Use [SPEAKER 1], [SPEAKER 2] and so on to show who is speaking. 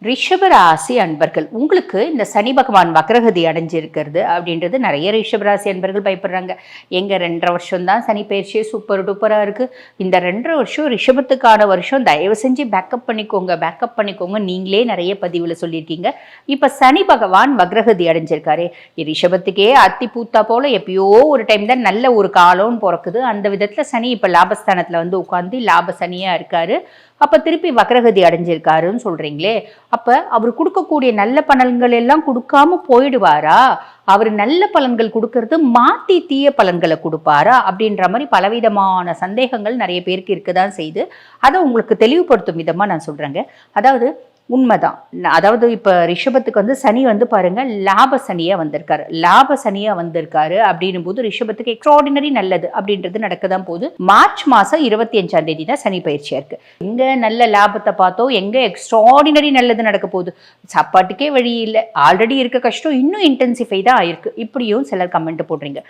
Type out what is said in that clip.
[SPEAKER 1] ரிஷப ராசி அன்பர்கள் உங்களுக்கு இந்த சனி பகவான் வக்ரகதி அடைஞ்சிருக்கிறது அப்படின்றது நிறைய ரிஷப ராசி அன்பர்கள் பயப்படுறாங்க. எங்க 2.5 வருஷம் தான் சனி பயிற்சியே சூப்பர் டூப்பராக இருக்கு. இந்த 2.5 வருஷம் ரிஷபத்துக்கான வருஷம், தயவு செஞ்சு பேக்கப் பண்ணிக்கோங்க. நீங்களே நிறைய பதிவில் சொல்லியிருக்கீங்க. இப்போ சனி பகவான் வக்ரகதி அடைஞ்சிருக்காரு. ரிஷபத்துக்கே அத்தி பூத்தா போல எப்பயோ ஒரு டைம் தான் நல்ல ஒரு காலம்னு பிறக்குது. அந்த விதத்தில் சனி இப்போ லாபஸ்தானத்தில் வந்து உட்காந்து லாப சனியாக இருக்காரு. அப்போ திருப்பி வக்ரகதி அடைஞ்சிருக்காருன்னு சொல்றீங்களே, அப்ப அவர் கொடுக்கக்கூடிய நல்ல பலன்கள் எல்லாம் கொடுக்காம போயிடுவாரா? அவர் நல்ல பலன்கள் கொடுக்கறது மாத்தி தீய பலன்களை கொடுப்பாரா? அப்படின்ற மாதிரி பலவிதமான சந்தேகங்கள் நிறைய பேருக்கு இருக்குதான் செய்து. அதை உங்களுக்கு தெளிவுபடுத்தும் விதமா நான் சொல்றேங்க. அதாவது உண்மைதான். அதாவது இப்ப ரிஷபத்துக்கு வந்து சனி வந்து பாருங்க லாப சனியா வந்திருக்காரு அப்படின்னும் போது ரிஷபத்துக்கு எக்ஸ்ட்ராடினரி நல்லது அப்படின்றது நடக்கதான் போகுது. மார்ச் மாசம் 25ஆம் தேதி தான் சனி பயிற்சியா இருக்கு. எங்க நல்ல லாபத்தை பார்த்தோம், எங்க எக்ஸ்ட்ராடினரி நல்லது நடக்க போகுது. சாப்பாட்டுக்கே வழி இல்லை, ஆல்ரெடி இருக்க கஷ்டம் இன்னும் இன்டென்சிஃபை தான் ஆயிருக்கு. இப்படியும் சிலர் கமெண்ட் போடுறீங்க.